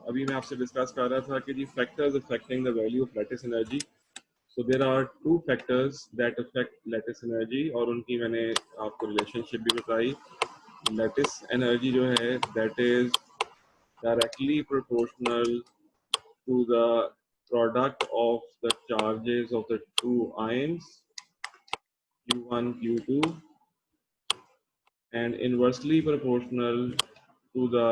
अभी मैं आपसे डिस्कस कर रहा था कि जी factors affecting the value of lattice energy. So there are two factors that affect lattice energy और उनकी मैंने आपको रिलेशनशिप भी बताई। लैटिस एनर्जी जो है that is directly proportional to the product of the charges of the two ions Q1 Q2 and inversely proportional to the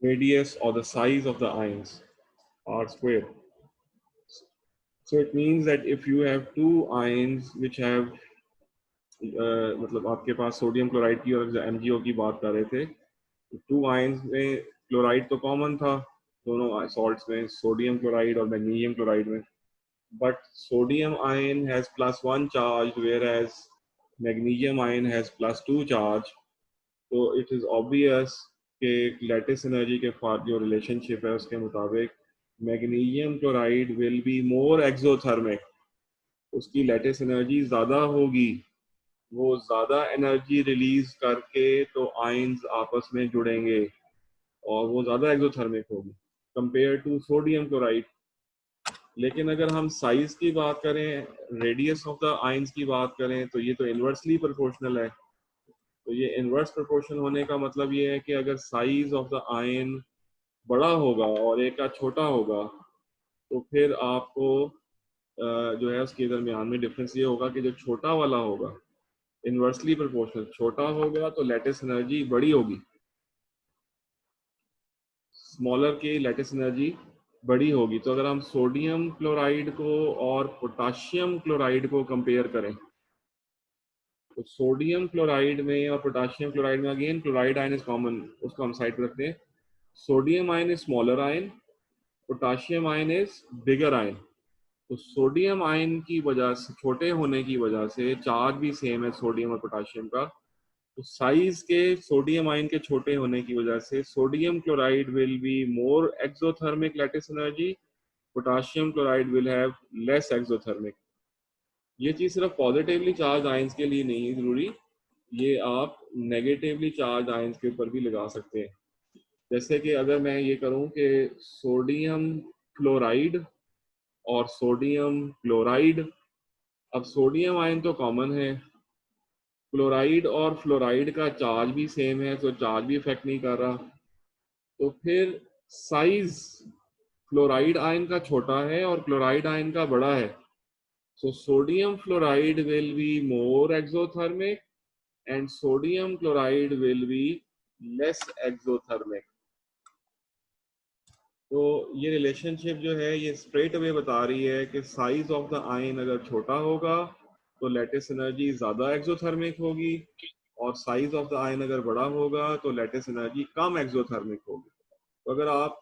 radius or the size of the ions R square. So it means that if you have two ions which have मतलब आपके पास sodium chloride की और MgO की बात कर रहे थे, two ions में क्लोराइड तो कॉमन था दोनों सॉल्ट्स में, सोडियम क्लोराइड और मैग्नीशियम क्लोराइड में, but sodium ion has +1 charge whereas magnesium ion has +2 charge. तो इट इज ऑब्वियस कि लैटिस एनर्जी के साथ जो रिलेशनशिप है उसके मुताबिक magnesium chloride will be more exothermic, उसकी लैटिस एनर्जी ज़्यादा होगी, वो ज़्यादा एनर्जी रिलीज करके तो आयंस आपस में जुड़ेंगे और वो ज़्यादा एक्सोथर्मिक होगी कंपेयर टू सोडियम क्लोराइड। लेकिन अगर हम साइज की बात करें, रेडियस ऑफ द आयंस की बात करें, तो ये तो इन्वर्सली प्रोपोर्शनल है। तो ये इन्वर्स प्रोपोर्शन होने का मतलब ये है कि अगर साइज ऑफ द आयन बड़ा होगा और एक का छोटा होगा तो फिर आपको जो है उसके दरमियान में डिफरेंस ये होगा कि जो छोटा वाला होगा इन्वर्सली प्रोपोर्शनल छोटा होगा तो लैटिस एनर्जी बड़ी होगी, स्मॉलर की लैटिस एनर्जी बड़ी होगी। तो अगर हम सोडियम क्लोराइड को और पोटाशियम क्लोराइड को कंपेयर करें तो सोडियम क्लोराइड में और पोटाशियम क्लोराइड में again chloride ion is common, उसको हम साइड पर रखते हैं। Sodium ion is smaller ion, potassium ion is bigger ion. तो सोडियम आयन की वजह से, छोटे होने की वजह से, चार्ज भी सेम है सोडियम और पोटाशियम का, तो साइज के सोडियम आयन के छोटे होने की वजह से sodium chloride will be more exothermic lattice energy, potassium chloride will have less exothermic. ये चीज सिर्फ पॉजिटिवली चार्ज आयंस के लिए नहीं जरूरी, ये आप नेगेटिवली चार्ज आयंस के ऊपर भी लगा सकते हैं। जैसे कि अगर मैं ये करूं कि सोडियम क्लोराइड और सोडियम क्लोराइड, अब सोडियम आयन तो कॉमन है, क्लोराइड और फ्लोराइड का चार्ज भी सेम है तो चार्ज भी इफेक्ट नहीं कर रहा, तो फिर साइज फ्लोराइड आयन का छोटा है और क्लोराइड आयन का बड़ा है, so sodium fluoride will be more exothermic and sodium chloride will be less exothermic। तो ये रिलेशनशिप जो है ये स्ट्रेट अवे बता रही है कि साइज ऑफ द आयन अगर छोटा होगा तो लैटिस एनर्जी ज़्यादा एक्सोथर्मिक होगी और साइज ऑफ द आयन अगर बड़ा होगा तो लैटिस एनर्जी कम एक्सोथर्मिक होगी। तो अगर आप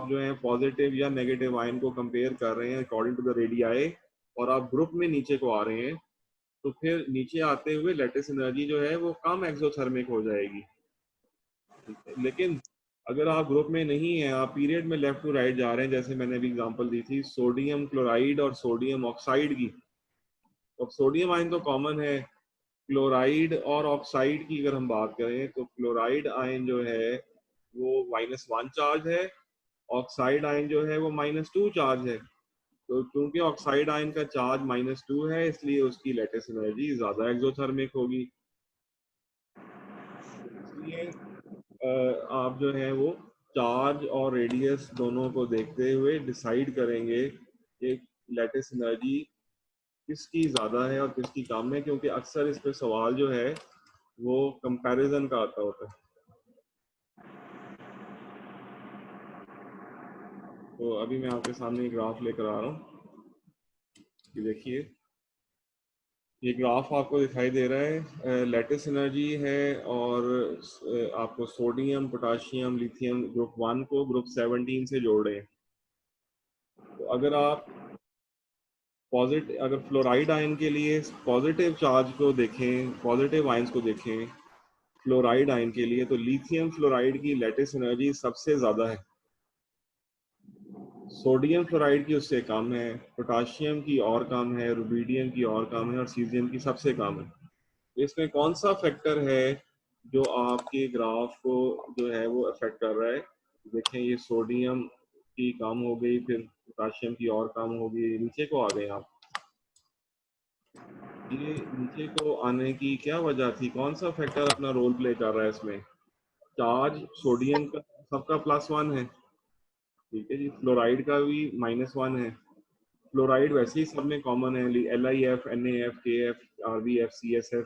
जो है पॉजिटिव या नेगेटिव आयन को कंपेयर कर रहे हैं अकॉर्डिंग टू द रेडियाई और आप ग्रुप में नीचे को आ रहे हैं तो फिर नीचे आते हुए लैटिस एनर्जी जो है वो कम एक्सोथर्मिक हो जाएगी। लेकिन अगर आप ग्रुप में नहीं है, आप पीरियड में लेफ्ट टू राइट जा रहे हैं, जैसे मैंने अभी एग्जांपल दी थी सोडियम क्लोराइड और सोडियम ऑक्साइड की, तो सोडियम आयन तो कॉमन है, क्लोराइड और ऑक्साइड की अगर हम बात करें तो क्लोराइड आयन जो है वो -1 चार्ज है, ऑक्साइड आयन जो है वो -2 चार्ज है। तो क्योंकि ऑक्साइड आयन का चार्ज -2 है इसलिए उसकी लैटिस एनर्जी ज़्यादा एक्सोथर्मिक होगी। इसलिए आप जो है वो चार्ज और रेडियस दोनों को देखते हुए डिसाइड करेंगे कि लैटिस एनर्जी किसकी ज़्यादा है और किसकी कम है, क्योंकि अक्सर इस पे सवाल जो है वो कंपैरिजन का आता होता है। तो अभी मैं आपके सामने एक ग्राफ लेकर आ रहा हूँ, ये देखिए, ये ग्राफ आपको दिखाई दे रहा है, लैटिस एनर्जी है और आपको सोडियम पोटाशियम लिथियम ग्रुप 1 को ग्रुप 17 से जोड़ रहे हैं। तो अगर आप अगर फ्लोराइड आयन के लिए पॉजिटिव चार्ज को देखें, पॉजिटिव आयंस को देखें फ्लोराइड आयन के लिए, तो लिथियम फ्लोराइड की लैटिस एनर्जी सबसे ज़्यादा है, सोडियम फ्लोराइड की उससे कम है, पोटाशियम की और कम है, रुबिडियम की और कम है और सीजियम की सबसे कम है। इसमें कौन सा फैक्टर है जो आपके ग्राफ को जो है वो अफेक्ट कर रहा है। देखें ये सोडियम की कम हो गई, फिर पोटाशियम की और कम हो गई, नीचे को आ गए आप। ये नीचे को आने की क्या वजह थी, कौन सा फैक्टर अपना रोल प्ले कर रहा है इसमें? चार्ज सोडियम का सबका +1 है, ठीक है जी, फ्लोराइड का भी -1 है। फ्लोराइड वैसे ही सब में कॉमन है, LiF, NaF, KF, RbF, CSF,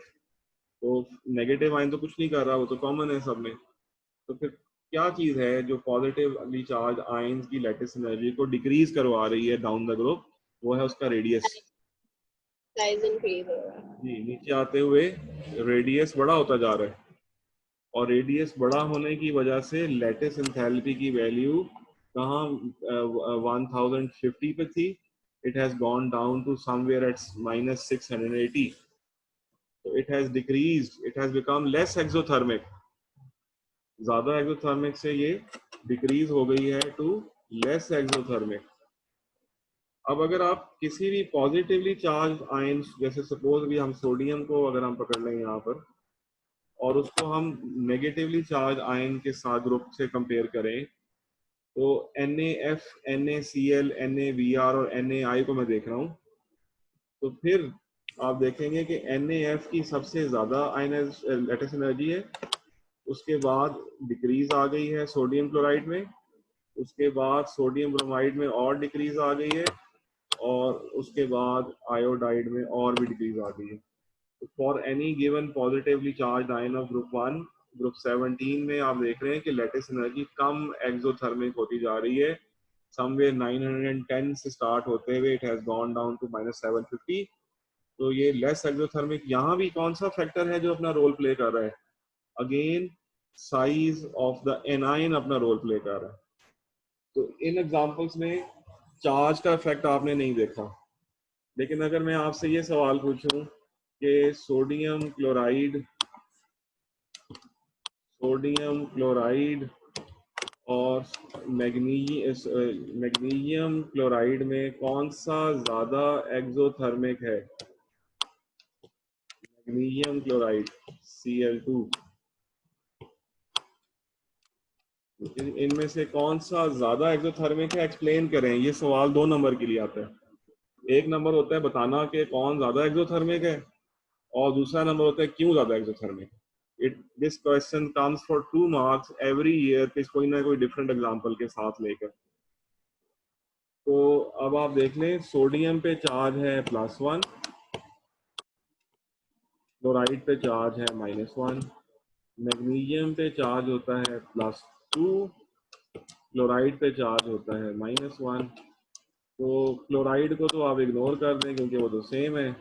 तो नेगेटिव आयन तो कुछ नहीं कर रहा, वो तो कॉमन है सब में। तो फिर क्या चीज़ है जो पॉजिटिवली चार्ज आयंस की लैटिस एनर्जी को डिक्रीज करवा रही है डाउन द ग्रुप? वो है उसका रेडियस। साइज इंक्रीज हो रहा है। जी, नीचे आते हुए रेडियस बड़ा होता जा रहा है, और रेडियस बड़ा होने की वजह से लैटिस एंथैल्पी की वैल्यू कहाँ 1050 पे थी, it has gone down to somewhere at -680। तो it has decreased, it has become less exothermic, ज्यादा एक्सोथर्मिक से ये डिक्रीज हो गई है टू लेस एक्सोथर्मिक। अब अगर आप किसी भी पॉजिटिवली चार्ज आयन, जैसे सपोज भी हम सोडियम को अगर हम पकड़ लें यहाँ पर, और उसको हम नेगेटिवली चार्ज आयन के साथ ग्रुप से कंपेयर करें, तो NaF, NaCl, NaVr और Na को मैं देख रहा हूँ, तो फिर आप देखेंगे कि NaF की सबसे ज्यादा आयनाइज लैटिस एनर्जी है, उसके बाद डिक्रीज आ गई है सोडियम क्लोराइड में, उसके बाद सोडियम ब्रोमाइड में और डिक्रीज आ गई है, और उसके बाद आयोडाइड में और भी डिक्रीज आ गई है। तो for any given positively charge ion of group 1, group 17 में आप देख रहे हैं कि लैटिस एनर्जी कम एक्सोथर्मिक होती जा रही है, समवेयर 910 से स्टार्ट होते हुए it has gone down to -750। तो ये लेस एक्सोथर्मिक, यहाँ भी कौन सा फैक्टर है जो अपना रोल प्ले कर रहा है? Again size of the A9 अपना रोल प्ले कर रहा है। तो इन एग्जांपल्स में चार्ज का इफेक्ट आपने नहीं देखा, लेकिन अगर मैं आपसे ये सवाल पूछूं कि सोडियम क्लोराइड और मैग्नीशियम क्लोराइड में कौन सा ज्यादा एक्सोथर्मिक है? मैग्नीशियम क्लोराइड Cl2, इनमें से कौन सा ज्यादा एक्सोथर्मिक है? एक्सप्लेन करें, ये सवाल 2 नंबर के लिए आता है। एक नंबर होता है बताना कि कौन ज्यादा एक्सोथर्मिक है, और दूसरा नंबर होता है क्यों ज्यादा exothermic. It this question comes for 2 marks every year, कोई ना कोई डिफरेंट एग्जांपल के साथ लेकर। तो अब आप देख लें, सोडियम पे चार्ज है +1, क्लोराइड पे चार्ज है -1, मैग्नीशियम पे चार्ज होता है +2, क्लोराइड पे चार्ज होता है -1। तो क्लोराइड को तो आप इग्नोर कर दें क्योंकि वो तो सेम है।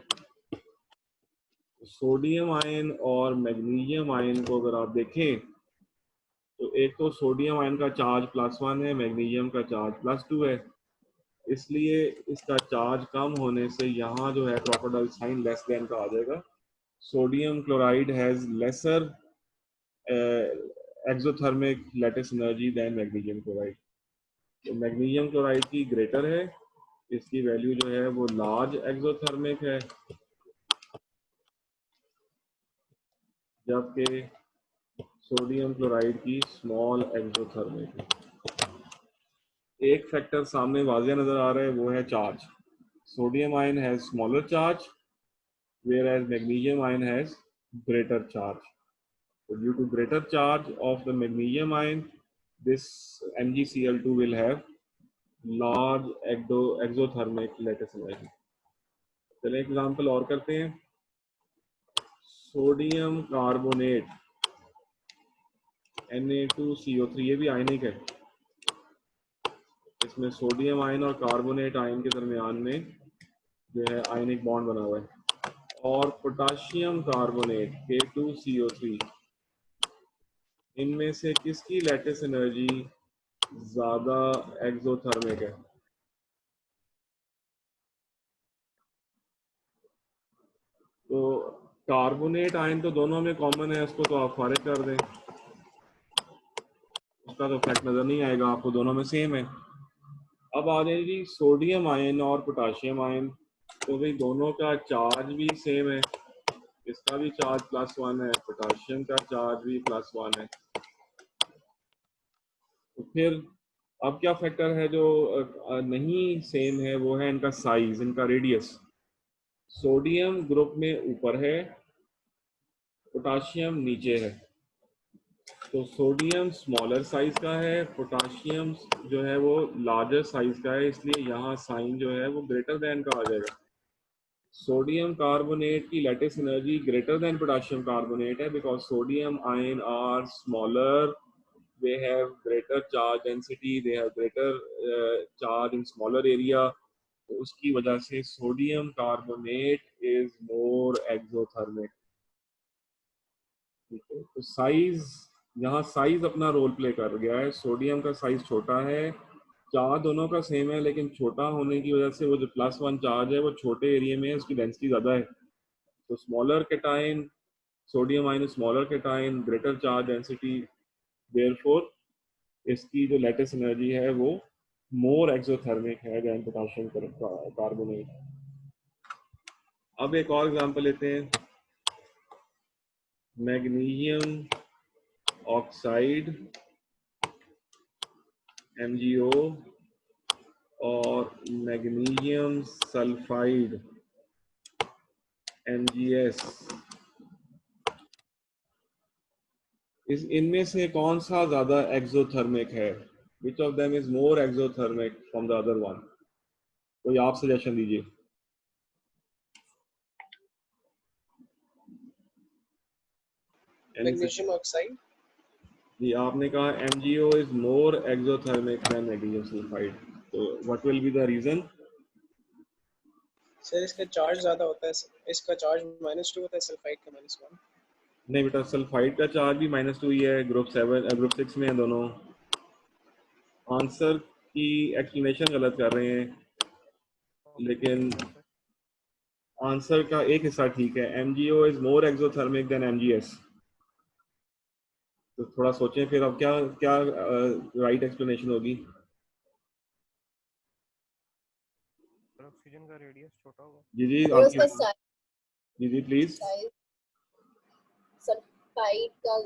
सोडियम आयन और मैग्नीशियम आयन को अगर आप देखें, तो एक तो सोडियम आयन का चार्ज +1 है, मैग्नीशियम का चार्ज +2 है, इसलिए इसका चार्ज कम होने से यहाँ जो है क्रोकोडाइल साइन लेस देन का आ जाएगा। Sodium chloride has lesser exothermic lattice energy than magnesium chloride. तो मैग्नीशियम क्लोराइड की ग्रेटर है, इसकी वैल्यू जो है वो लार्ज एक्सोथर्मिक है, जबकि सोडियम क्लोराइड की स्मॉल एक्सोथर्मिक है। एक फैक्टर सामने वाज़िह नजर आ रहा है, वो है charge. Sodium ion has smaller charge, whereas magnesium ion has greater charge. So due to greater charge of the magnesium ion, this MgCl2 will have large exothermic lattice energy. चलिए example और करते हैं। सोडियम कार्बोनेट Na2CO3, ये भी आयनिक है, इसमें sodium ion और carbonate ion के दरमियान में जो है आयनिक बॉन्ड बना हुआ है। और पोटाशियम कार्बोनेट K2CO3, इनमें से किसकी लैटिस एनर्जी ज्यादा एक्सोथर्मिक है? तो कार्बोनेट आयन तो दोनों में कॉमन है, उसको तो आप फारिग कर दें, उसका तो फैक्ट नजर नहीं आएगा आपको, दोनों में सेम है। अब आ जाएगी सोडियम आयन और पोटाशियम आयन, तो भाई दोनों का चार्ज भी सेम है, इसका भी चार्ज +1 है, पोटाशियम का चार्ज भी +1 है। तो फिर अब क्या फैक्टर है जो नहीं सेम है, वो है इनका साइज, इनका रेडियस। सोडियम ग्रुप में ऊपर है, पोटाशियम नीचे है। तो सोडियम स्मॉलर साइज का है, पोटाशियम जो है वो लार्जर साइज का है, इसलिए यहाँ साइन जो है वो ग्रेटर देन का आ जाएगा। सोडियम कार्बोनेट की lattice energy greater than potassium carbonate है, because sodium ion are smaller, they have greater charge density, they have greater charge in smaller area, तो उसकी वजह से sodium carbonate is more exothermic. ठीक है, तो साइज, यहाँ साइज अपना रोल प्ले कर गया है। सोडियम का साइज छोटा है, चार्ज दोनों का सेम है, लेकिन छोटा होने की वजह से वो जो +1 चार्ज है वो छोटे एरिया में है, उसकी डेंसिटी ज़्यादा है। तो smaller cation, sodium ion smaller cation, greater charge density, therefore इसकी जो लैटिस एनर्जी है वो मोर एक्सोथर्मिक है देन पोटाशियम कार्बोनेट। अब एक और एग्जांपल लेते हैं, मैग्नीशियम ऑक्साइड MgO और मैग्नीशियम सल्फाइड MgS, इनमें से कौन सा ज्यादा एक्सोथर्मिक है? Which of them is more exothermic from the other one? कोई आप सजेशन दीजिए। Magnesium oxide. जी, आपने कहा MgO is more exothermic than magnesium sulphide, तो what will be the reason? Sir इसका चार्ज ज्यादा होता है, इसका चार्ज -2 होता है, सल्फाइड का -1। नहीं बेटा, सल्फाइड का चार्ज भी -2 ही है, ग्रुप 6 में है दोनों। आंसर की एक्सप्लेनेशन गलत कर रहे हैं, लेकिन आंसर का एक हिस्सा ठीक है। MgO is more exothermic than MgS। तो थोड़ा सोचें फिर अब क्या क्या राइट एक्सप्लेनेशन होगी। ऑक्सीजन का रेडियस छोटा होगा। जी जी, ये आपकी उसका जी जी प्लीज। साइज, सल्फाइड का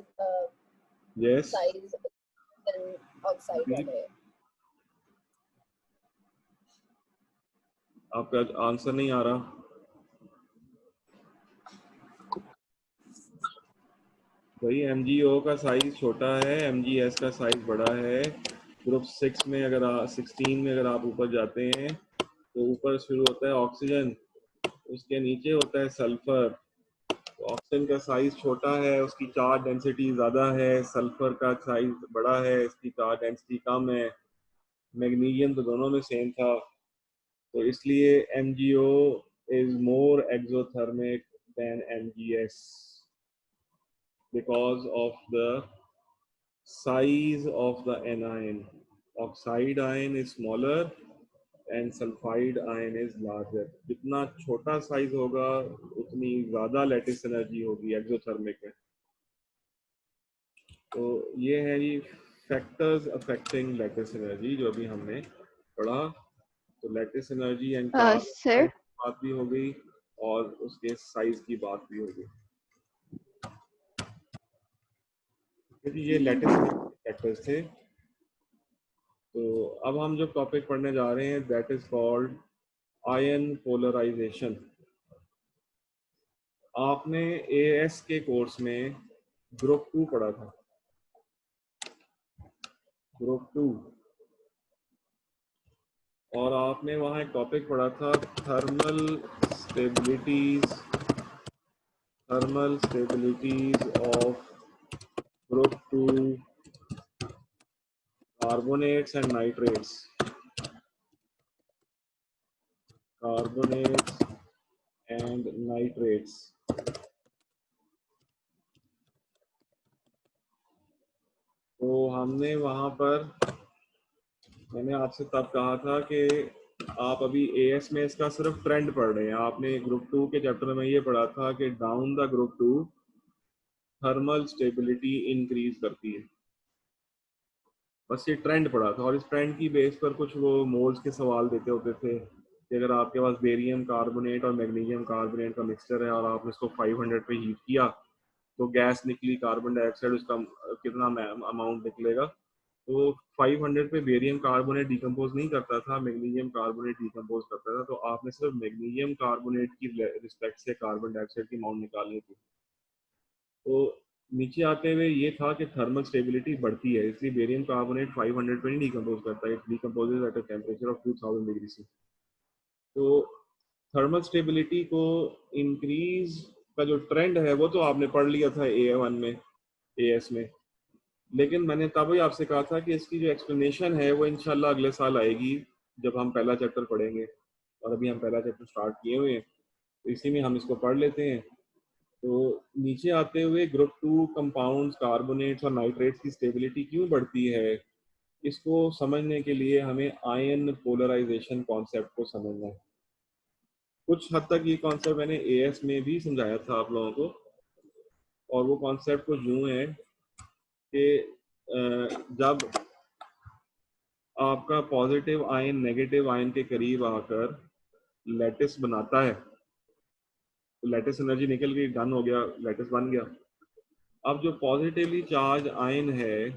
यस, साइज देन ऑक्साइड है। आपका आंसर नहीं आ रहा। भाई MgO का साइज छोटा है, MgS का साइज बड़ा है। ग्रुप 6 में अगर 16 में अगर आप ऊपर जाते हैं तो ऊपर शुरू होता है ऑक्सीजन, उसके नीचे होता है सल्फर। तो ऑक्सीजन का साइज छोटा है, उसकी चार्ज डेंसिटी ज़्यादा है, सल्फर का साइज बड़ा है, इसकी चार्ज डेंसिटी कम है। मैग्नीशियम तो दोनों में सेम था, तो इसलिए MgO is more exothermic than MgS because of the size of the anion. Oxide ion is smaller and sulfide ion is larger. जितना छोटा साइज होगा उतनी ज़्यादा लैटिस एनर्जी होगी एक्सोथर्मिक में। तो ये है जी फैक्टर्स अफेक्टिंग लैटिस एनर्जी जो अभी हमने पढ़ा। तो लैटिस एनर्जी एंड सर बात भी हो गई और उसके साइज की बात भी हो गई। ये लैटिस फैक्टर्स थे। तो अब हम जो टॉपिक पढ़ने जा रहे हैं that is called ion polarisation. आपने AS के कोर्स में ग्रुप 2 पढ़ा था, ग्रुप 2, और आपने वहाँ एक टॉपिक पढ़ा था thermal stabilities of group 2 carbonates and nitrates, carbonates and nitrates. तो हमने वहाँ पर, मैंने आपसे तब कहा था कि आप अभी AS में इसका सिर्फ ट्रेंड पढ़ रहे हैं। आपने ग्रुप 2 के चैप्टर में ये पढ़ा था कि down the group 2 thermal stability increase करती है, बस ये ट्रेंड पढ़ा था। और इस ट्रेंड की बेस पर कुछ वो मोल्स के सवाल देते होते थे कि अगर आपके पास बेरियम कार्बोनेट और मैग्नीशियम कार्बोनेट का मिक्सचर है और आपने इसको 500 पे हीट किया तो गैस निकली, कार्बन डाइऑक्साइड, उसका कितना अमाउंट निकलेगा। तो 500 पे बेरियम कार्बोनेट डिकम्पोज नहीं करता था, मैग्नीशियम कार्बोनेट डिकम्पोज करता था। तो आपने सिर्फ मैग्नीशियम कार्बोनेट की रिस्पेक्ट से कार्बन डाइऑक्साइड की अमाउंट निकालनी थी। तो नीचे आते हुए ये था कि थर्मल स्टेबिलिटी बढ़ती है, इसलिए बेरियम कार्बोनेट 500 पे नहीं डिकम्पोज करता, it decomposes at a temperature of 2000 degree C. तो थर्मल स्टेबिलिटी को इंक्रीज का जो ट्रेंड है वो तो आपने पढ़ लिया था A1 में, AS में। लेकिन मैंने तब ही आपसे कहा था कि इसकी जो एक्सप्लेनेशन है वो इंशाल्लाह अगले साल आएगी जब हम पहला चैप्टर पढ़ेंगे, और अभी हम पहला चैप्टर स्टार्ट किए हुए हैं, तो इसी में हम इसको पढ़ लेते हैं। तो नीचे आते हुए ग्रुप 2 कंपाउंड्स, कार्बोनेट्स और नाइट्रेट्स की स्टेबिलिटी क्यों बढ़ती है, इसको समझने के लिए हमें आयन पोलराइजेशन कॉन्सेप्ट को समझना है। कुछ हद तक ये कॉन्सेप्ट मैंने AS में भी समझाया था आप लोगों को, और वो कॉन्सेप्ट कुछ यूँ है कि जब आपका पॉजिटिव आयन नेगेटिव आयन के करीब आकर लैटिस बनाता है, तो लैटिस एनर्जी निकल गई, डन हो गया, लैटिस बन गया। अब जो पॉजिटिवली चार्ज आयन है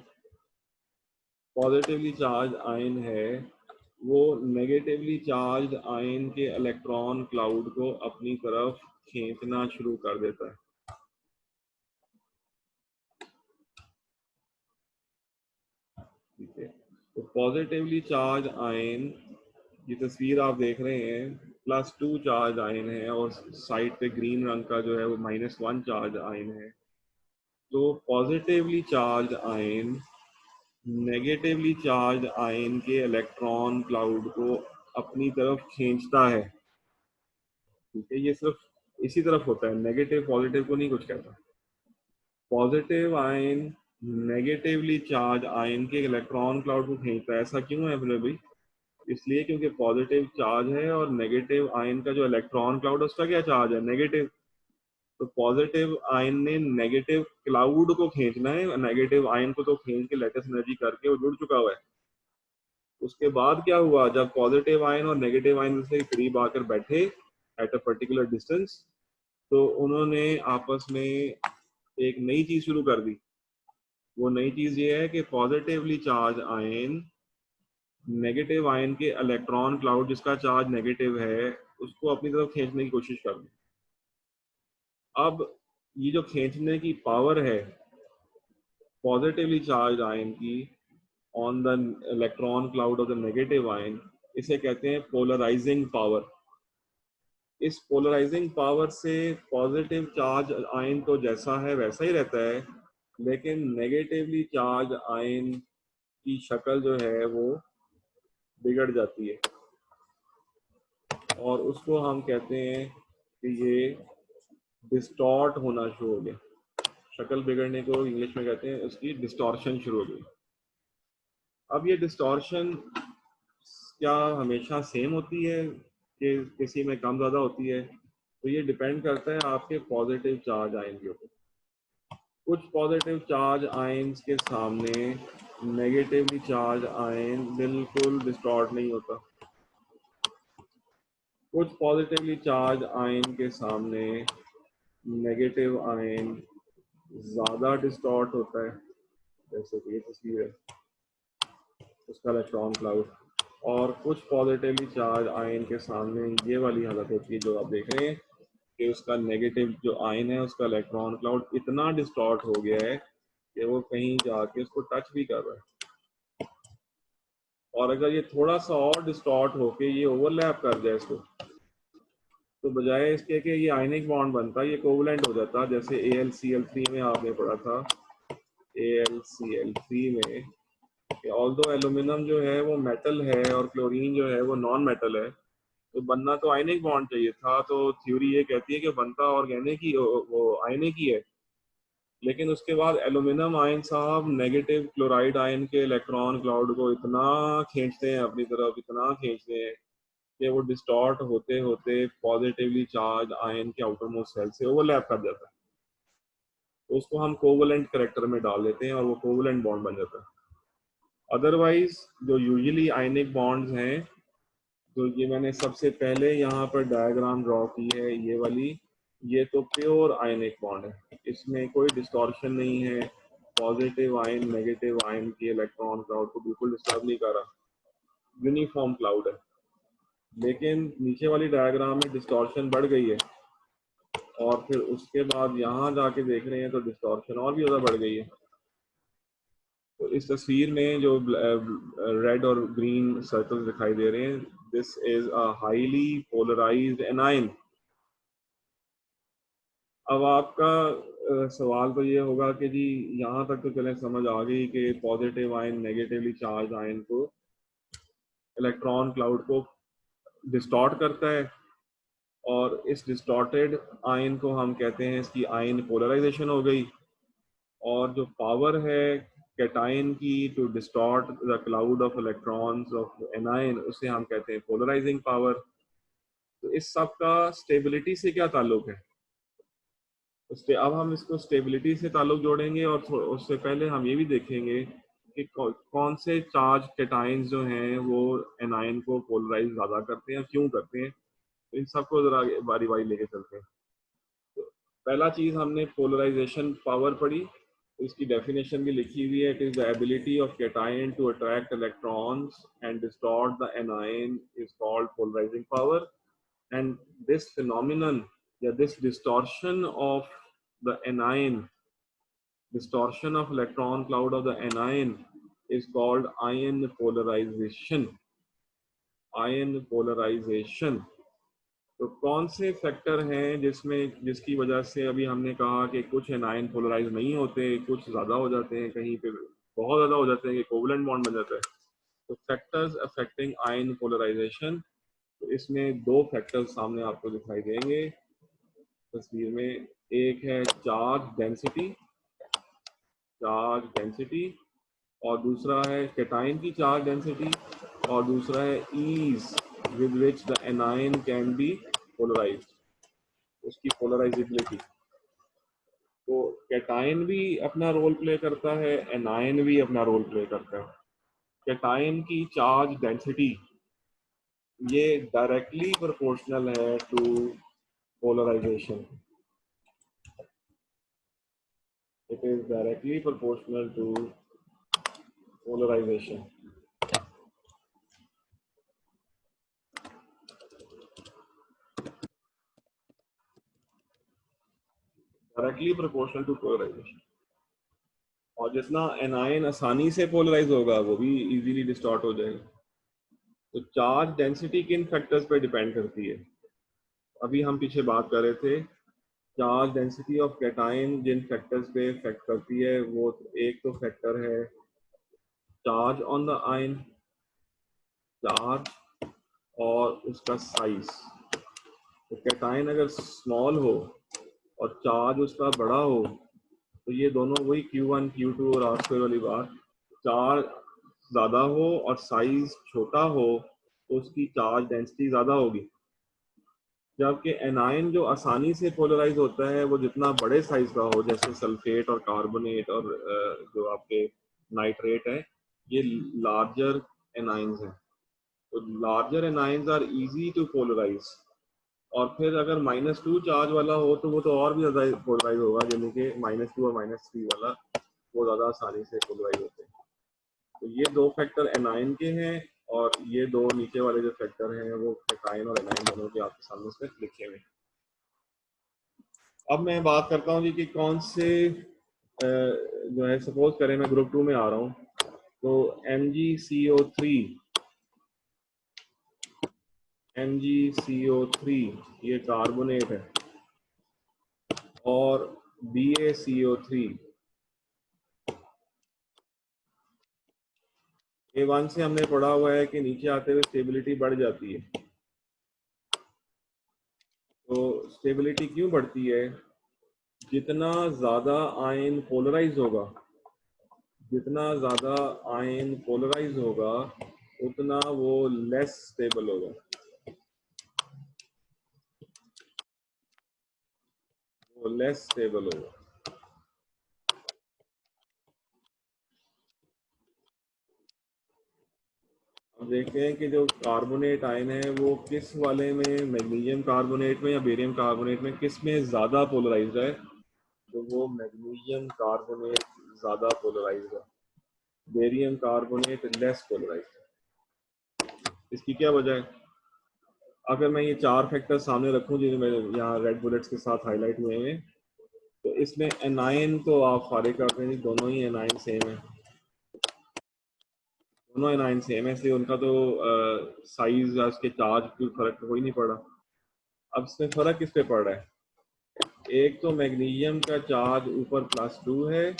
वो नेगेटिवली चार्ज आयन के इलेक्ट्रॉन क्लाउड को अपनी तरफ खींचना शुरू कर देता है। ठीक है, तो पॉजिटिवली चार्ज आयन, ये तस्वीर आप देख रहे हैं, +2 चार्ज आयन है और साइड पे ग्रीन रंग का जो है वो -1 चार्ज आयन है। तो positively charge ion negatively charge ion के इलेक्ट्रॉन क्लाउड को अपनी तरफ खींचता है। ठीक है, ये सिर्फ इसी तरफ होता है, नेगेटिव पॉजिटिव को नहीं कुछ कहता। Positive ion negatively charge ion के इलेक्ट्रॉन क्लाउड को खींचता है। ऐसा क्यों है बोले भाई? इसलिए क्योंकि पॉजिटिव चार्ज है और नेगेटिव आयन का जो इलेक्ट्रॉन क्लाउड है उसका क्या चार्ज है? नेगेटिव। तो पॉजिटिव आयन ने नेगेटिव क्लाउड को खींचना है, नेगेटिव आयन को तो खींच के लेटेस्ट एनर्जी करके वो जुड़ चुका हुआ है। उसके बाद क्या हुआ, जब पॉजिटिव आयन और नेगेटिव आयन से करीब आकर बैठे एट अ पर्टिकुलर डिस्टेंस, तो उन्होंने आपस में एक नई चीज शुरू कर दी। वो नई चीज ये है कि positively charge ion negative ion के इलेक्ट्रॉन क्लाउड जिसका चार्ज नेगेटिव है उसको अपनी तरफ खींचने की कोशिश कर दी। अब ये जो खींचने की पावर है पॉजिटिवली चार्ज आयन की on the electron cloud of the negative ion, इसे कहते हैं पोलराइजिंग पावर। इस पोलराइजिंग पावर से पॉजिटिव चार्ज आयन तो जैसा है वैसा ही रहता है, लेकिन नेगेटिवली चार्ज आयन की शक्ल जो है वो बिगड़ जाती है, और उसको हम कहते हैं कि ये डिस्टॉर्ट होना शुरू हो गया। शक्ल बिगड़ने को इंग्लिश में कहते हैं उसकी डिस्टॉर्शन शुरू हो गई। अब ये डिस्टॉर्शन क्या हमेशा सेम होती है कि किसी में कम ज़्यादा होती है? तो ये डिपेंड करता है आपके पॉजिटिव चार्ज आयन के ऊपर। कुछ पॉजिटिव चार्ज आयन्स के सामने नेगेटिवली चार्ज आयन बिल्कुल डिस्टॉर्ट नहीं होता। कुछ पॉजिटिवली चार्ज आयन के सामने नेगेटिव आयन ज़्यादा डिस्टॉर्ट होता है, जैसे कि ये तस्वीर है उसका इलेक्ट्रॉन क्लाउड। और कुछ पॉजिटिवली चार्ज आयन के सामने ये वाली हालत होती है जो आप देख रहे हैं कि उसका नेगेटिव जो आयन है उसका इलेक्ट्रॉन क्लाउड इतना डिस्टॉर्ट हो गया है कि वो कहीं जाके उसको टच भी कर रहा है। और अगर ये थोड़ा सा और डिस्टॉर्ट होके ये ओवरलैप कर जाए इसको, तो बजाय इसके कि ये आयनिक बॉन्ड बनता, ये कोवलेंट हो जाता। जैसे AlCl3 में आपने पढ़ा था, AlCl3 में ऑल्दो एल्यूमिनियम जो है वो मेटल है और क्लोरीन जो है वो नॉन मेटल है, तो बनना तो आयनिक बॉन्ड चाहिए था। तो थ्योरी ये कहती है कि बनता ऑर्गेनिक ही, वो आयनिक ही है। लेकिन उसके बाद एल्यूमिनियम आयन साहब नेगेटिव क्लोराइड आयन के इलेक्ट्रॉन क्लाउड को इतना खींचते हैं अपनी तरफ, इतना खींचते हैं कि वो डिस्टॉर्ट होते होते पॉजिटिवली चार्ज आयन के आउटर मोस्ट सेल से ओवरलैप कर जाता है। तो उसको हम कोवलेंट करेक्टर में डाल देते हैं और वो कोवलेंट बॉन्ड बन जाता है। अदरवाइज जो यूजुअली आयनिक बॉन्ड्स हैं तो ये मैंने सबसे पहले यहाँ पर डायग्राम ड्रॉ की है, ये वाली। ये तो प्योर आयनिक बॉन्ड है, इसमें कोई डिस्टॉर्शन नहीं है। पॉजिटिव आयन नेगेटिव आयन की इलेक्ट्रॉन क्लाउड को बिल्कुल डिस्टर्ब नहीं कर रहा, यूनिफॉर्म क्लाउड है। लेकिन नीचे वाली डायग्राम में डिस्टॉर्शन बढ़ गई है, और फिर उसके बाद यहाँ जाके देख रहे हैं तो डिस्टॉर्शन और भी ज़्यादा बढ़ गई है। तो इस तस्वीर में जो रेड और ग्रीन सर्कल दिखाई दे रहे हैं, this is a highly polarised anion. अब आपका सवाल तो ये होगा कि जी यहाँ तक तो चले समझ आ गई कि positive ion negatively charge ion को, इलेक्ट्रॉन क्लाउड को डिस्टॉर्ट करता है, और इस डिस्टॉर्टेड आयन को हम कहते हैं इसकी आयन पोलराइजेशन हो गई। और जो पावर है कैटायन की to distort the cloud of electrons of anion, उसे हम कहते हैं पोलराइजिंग पावर। तो इस सब का स्टेबिलिटी से क्या ताल्लुक है? उसके अब हम इसको स्टेबिलिटी से ताल्लुक जोड़ेंगे, और उससे पहले हम ये भी देखेंगे कि कौन से चार्ज कैटायंस जो हैं वो एनायन को पोलराइज ज़्यादा करते हैं, क्यों करते हैं। तो इन सबको ज़रा बारी बारी लेके चलते हैं। तो पहला चीज़ हमने पोलराइजेशन पावर पढ़ी, इसकी डेफिनेशन भी लिखी हुई है। It is the ability of cation to attract electrons and distort the anion is called polarising power. And this phenomenon या this distortion of the anion, distortion of electron cloud of the anion is called ion polarization. Ion polarization। तो कौन से factor हैं जिसकी वजह से अभी हमने कहा कि कुछ एनायन पोलराइज नहीं होते, कुछ ज़्यादा हो जाते हैं, कहीं पे बहुत ज़्यादा हो जाते हैं कि कोवलेंट बॉन्ड बन जाता है। तो फैक्टर्स अफेक्टिंग आयन पोलराइजेशन, तो इसमें दो फैक्टर्स सामने आपको दिखाई देंगे तस्वीर में। एक है चार्ज डेंसिटी, और दूसरा है कैटायन की चार्ज डेंसिटी, और दूसरा है ease with which the anion can be polarised, उसकी पोलराइजेबिलिटी। तो कैटायन भी अपना रोल प्ले करता है, एनायन भी अपना रोल प्ले करता है। कैटायन की चार्ज डेंसिटी ये डायरेक्टली प्रोपोर्शनल है to polarisation. It is directly proportional to polarisation. Directly proportional to polarisation. और जितना एनायन आसानी से पोलराइज होगा वो भी इजीली डिस्टॉर्ट हो जाएगा। तो चार्ज डेंसिटी किन फैक्टर्स पे डिपेंड करती है? अभी हम पीछे बात कर रहे थे चार्ज डेंसिटी ऑफ कैटायन जिन फैक्टर्स पे इफेक्ट करती है, वो एक तो फैक्टर है charge on the ion, charge और उसका साइज। तो कैटायन अगर स्मॉल हो और चार्ज उसका बड़ा हो, तो ये दोनों वही Q1 Q2 और R स्क्वायर वाली बात। चार्ज ज़्यादा हो और साइज छोटा हो तो उसकी चार्ज डेंसिटी ज़्यादा होगी। जबकि एनायन जो आसानी से पोलराइज होता है वो जितना बड़े साइज का हो, जैसे सल्फेट और कार्बोनेट और जो आपके नाइट्रेट है, ये लार्जर एनायंस हैं। तो larger anions are easy to polarise. और फिर अगर -2 चार्ज वाला हो तो वो तो और भी ज़्यादा पोलराइज होगा, यानी कि -2 और -3 वाला वो ज़्यादा आसानी से पोलराइज होते हैं। तो ये दो फैक्टर एनायन के हैं, और ये दो नीचे वाले जो फैक्टर हैं वो कैटायन और एनायन दोनों के आपके सामने इसमें लिखे हुए हैं। अब मैं बात करता हूँ जी कि कौन से जो है, सपोज करें मैं ग्रुप 2 में आ रहा हूँ, तो MgCO3 ये कार्बोनेट है, और BaCO3 A1 से हमने पढ़ा हुआ है कि नीचे आते हुए स्टेबिलिटी बढ़ जाती है। तो स्टेबिलिटी क्यों बढ़ती है? जितना ज़्यादा आयन पोलराइज होगा, जितना ज़्यादा आयन पोलराइज होगा उतना वो लेस स्टेबल होगा, वो लेस स्टेबल होगा। अब देखते हैं कि जो कार्बोनेट आयन है वो किस वाले में, मैग्नीशियम कार्बोनेट में या बेरियम कार्बोनेट में, किस में ज़्यादा पोलराइज्ड है। तो वो मैग्नीशियम कार्बोनेट ज़्यादा पोलराइज्ड है, बेरियम कार्बोनेट लेस पोलराइज्ड है। इसकी क्या वजह है? अगर मैं ये 4 फैक्टर सामने रखूं जिन्हें मैं यहाँ रेड बुलेट्स के साथ हाईलाइट हुए हैं, तो इसमें एनाइन तो आप फारिग करते हैं, दोनों ही एनाइन सेम है, दोनों एनाइन सेम है, इसलिए उनका तो साइज या उसके चार्ज कोई फर्क तो कोई नहीं पड़ा। अब इसमें फर्क किस पे पड़ रहा है? एक तो मैग्नीशियम का चार्ज ऊपर +2 है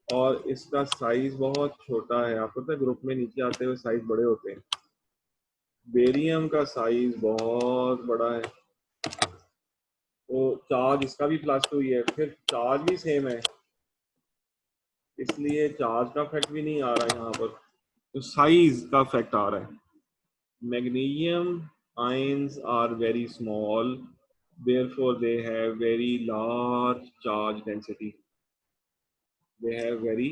और इसका साइज बहुत छोटा है। आपको पता है ग्रुप में नीचे आते हुए साइज बड़े होते हैं। बेरियम का साइज बहुत बड़ा है, तो चार्ज इसका भी +2 ही है, फिर चार्ज भी सेम है, इसलिए चार्ज का इफेक्ट भी नहीं आ रहा है यहाँ पर, तो साइज का इफेक्ट आ रहा है। Magnesium ions are very small, therefore they have very large charge density, they have very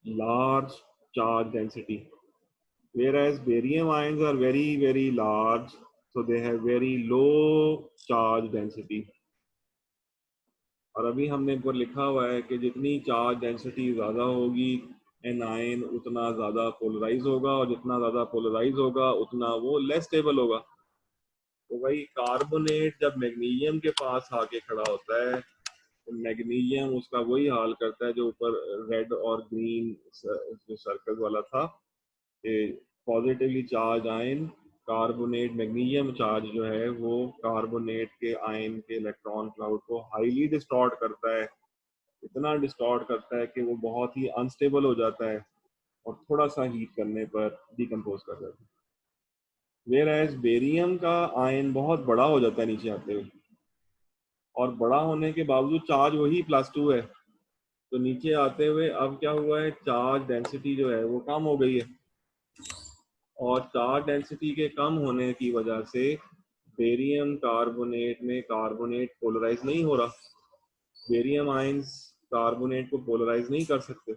large charge density, whereas barium ions are very large, so they have very low charge density। और अभी हमने ऊपर लिखा हुआ है कि जितनी charge density ज़्यादा होगी एनायन उतना ज़्यादा पोलराइज होगा, और जितना ज़्यादा पोलराइज होगा उतना वो लेस स्टेबल होगा। तो भाई कार्बोनेट जब मैग्नीशियम के पास आके खड़ा होता है तो मैग्नीशियम उसका वही हाल करता है जो ऊपर रेड और ग्रीन जो सर्कल वाला था, positively charge ion carbonate magnesium charge जो है वो कार्बोनेट के आयन के इलेक्ट्रॉन क्लाउड को हाईली डिस्टॉर्ट करता है, इतना डिस्टॉर्ट करता है कि वो बहुत ही अनस्टेबल हो जाता है और थोड़ा सा हीट करने पर डिकम्पोज कर जाता है। वेयर एज बेरियम का आयन बहुत बड़ा हो जाता है नीचे आते हुए, और बड़ा होने के बावजूद चार्ज वही +2 है, तो नीचे आते हुए अब क्या हुआ है, चार्ज डेंसिटी जो है वो कम हो गई है, और चार्ज डेंसिटी के कम होने की वजह से बेरियम कार्बोनेट में कार्बोनेट पोलराइज नहीं हो रहा, बेरियम आयंस कार्बोनेट को पोलराइज नहीं कर सकते।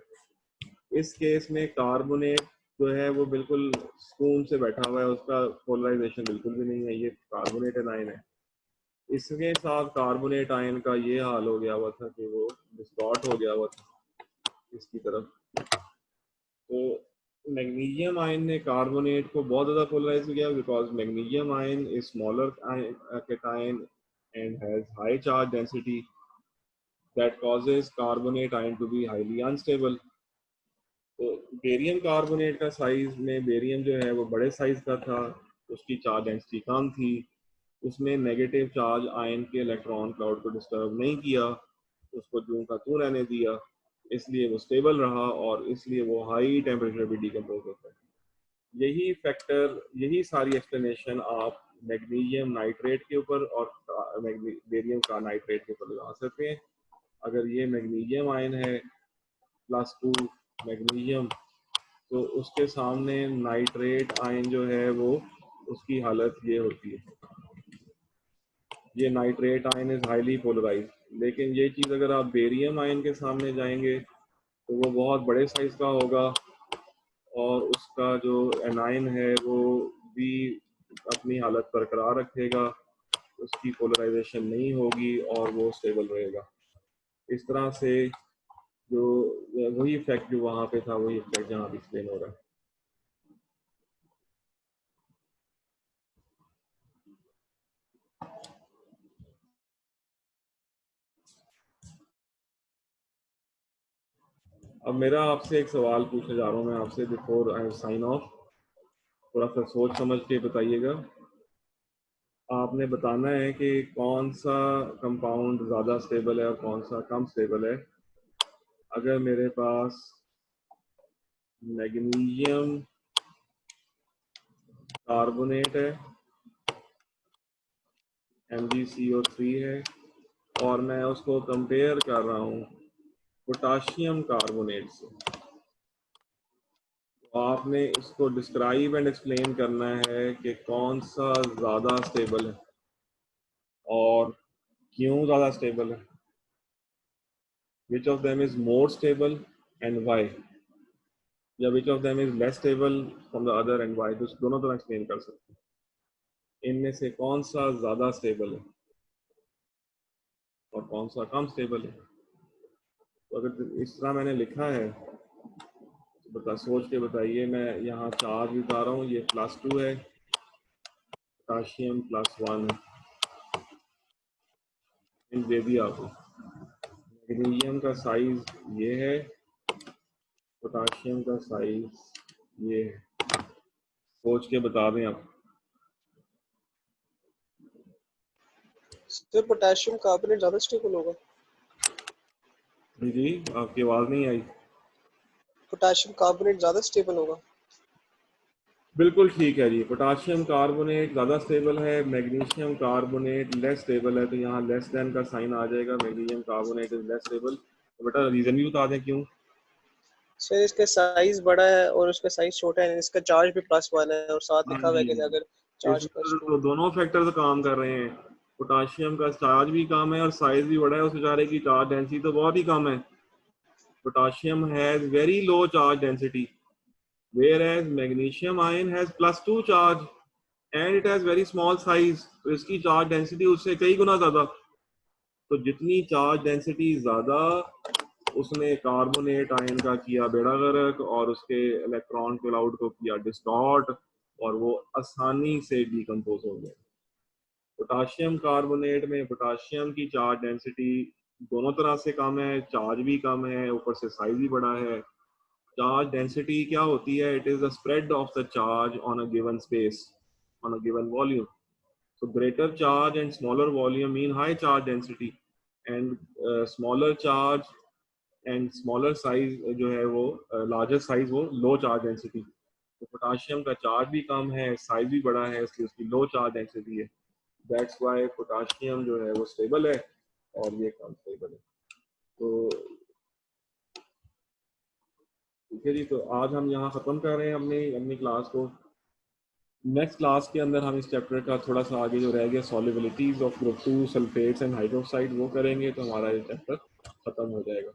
इस केस में कार्बोनेट जो है वो बिल्कुल सुकून से बैठा हुआ है, उसका पोलराइजेशन बिल्कुल भी नहीं है, ये कार्बोनेट आयन है। इसके साथ कार्बोनेट आयन का ये हाल हो गया हुआ था कि वो डिस्टॉर्ट हो गया हुआ था इसकी तरफ। तो मैग्नीशियम आयन ने कार्बोनेट को बहुत ज़्यादा पोलराइज किया, because magnesium ion is smaller cation and has high charge density that causes carbonate ion to be highly unstable। तो बेरियम कार्बोनेट का साइज में, बेरियम जो है वो बड़े साइज का था, उसकी चार्ज डेंसिटी कम थी, उसने नेगेटिव चार्ज आयन के इलेक्ट्रॉन क्लाउड को डिस्टर्ब नहीं किया, उसको यूं का त्यों रहने दिया, इसलिए वो स्टेबल रहा और इसलिए वो हाई टेम्परेचर भी डिकम्पोज होता है। यही फैक्टर, यही सारी एक्सप्लेनेशन आप मैग्नीशियम नाइट्रेट के ऊपर और बेरियम का नाइट्रेट के ऊपर लगा सकते हैं। अगर ये मैग्नीशियम आयन है +2 मैग्नीशियम, तो उसके सामने नाइट्रेट आयन जो है वो, उसकी हालत ये होती है, ये nitrate ion is highly polarise. लेकिन ये चीज़ अगर आप बेरियम आयन के सामने जाएंगे तो वो बहुत बड़े साइज का होगा और उसका जो एनायन है वो भी अपनी हालत बरकरार रखेगा, उसकी पोलराइजेशन नहीं होगी और वो स्टेबल रहेगा। इस तरह से जो वही इफेक्ट जो वहाँ पे था वही इफेक्ट यहाँ एक्सप्लेन हो रहा है। अब मेरा आपसे एक सवाल पूछने जा रहा हूँ मैं आपसे, बिफोर आई साइन ऑफ, थोड़ा सा सोच समझ के बताइएगा। आपने बताना है कि कौन सा कंपाउंड ज़्यादा स्टेबल है और कौन सा कम स्टेबल है। अगर मेरे पास मैग्नीशियम कार्बोनेट है, MgCO3 है, और मैं उसको कंपेयर कर रहा हूँ पोटाशियम कार्बोनेट से, तो आपने इसको डिस्क्राइब एंड एक्सप्लेन करना है कि कौन सा ज़्यादा स्टेबल है और क्यों ज़्यादा स्टेबल है, which of them is more stable and why. या which of them is less stable from the other and why, तो दोनों तरह एक्सप्लेन कर सकते हैं। इनमें से कौन सा ज़्यादा स्टेबल है और कौन सा कम स्टेबल है। तो अगर इस तरह मैंने लिखा है तो बता, सोच के बताइए। मैं यहाँ चार्ज भी बता रहा हूँ, ये +2 है, पोटाशियम +1 है, इन दे दिया आपको। मैग्नीशियम का साइज ये है, पोटाशियम का साइज ये है। सोच के बता दें आप। सर पोटेशियम कार्बोनेट ज्यादा स्टेबल होगा। जी, आपकी आवाज़ नहीं आई। पोटेशियम कार्बोनेट ज्यादा स्टेबल होगा। बिल्कुल ठीक है जी, पोटाशियम कार्बोनेट ज़्यादा स्टेबल है, मैग्नीशियम कार्बोनेट लेस स्टेबल है। तो यहाँ लेस देन का साइन आ जाएगा, magnesium carbonate is less stable. तो बेटा रीज़न भी बता दें क्यों। सर इसका साइज बड़ा है और उसका साइज छोटा है, इसका चार्ज भी +1 है और साथ हाँ लिखा हुआ है जी, कि अगर चार्ज इसमें +2। तो दोनों फैक्टर काम कर रहे हैं। पोटाशियम का चार्ज भी कम है और साइज भी बड़ा है, उस बेचारे की चार्ज डेंसिटी तो बहुत ही कम है। Potassium has very low charge density, whereas magnesium ion has +2 charge and it has very small size, तो इसकी चार्ज डेंसिटी उससे कई गुना ज्यादा। तो जितनी चार्ज डेंसिटी ज्यादा, उसने कार्बोनेट आयन का किया बेड़ा गर्क और उसके इलेक्ट्रॉन क्लाउड को किया डिस्टॉर्ट और वो आसानी से डिकम्पोज हो गया। पोटाशियम कार्बोनेट में पोटाशियम की चार्ज डेंसिटी दोनों तरह से कम है, चार्ज भी कम है, ऊपर से साइज भी बड़ा है। चार्ज डेंसिटी क्या होती है? It is the spread of the charge on a given space, on a given volume. So greater charge and smaller volume mean high charge density, and smaller charge and smaller size जो है वो larger size वो low charge density। तो potassium का charge भी कम है, size भी बड़ा है, इसलिए उसकी लो चार्ज डेंसिटी है। दैट्स वाई पोटाशियम जो है वो स्टेबल है और ये कम स्टेबल है। तो ठीक है जी, तो आज हम यहाँ ख़त्म कर रहे हैं अपनी अपनी क्लास को। नेक्स्ट क्लास के अंदर हम इस चैप्टर का थोड़ा सा आगे जो रह गया, solubilities of group 2 sulphates and hydroxide, वो करेंगे। तो हमारा ये चैप्टर खत्म हो जाएगा।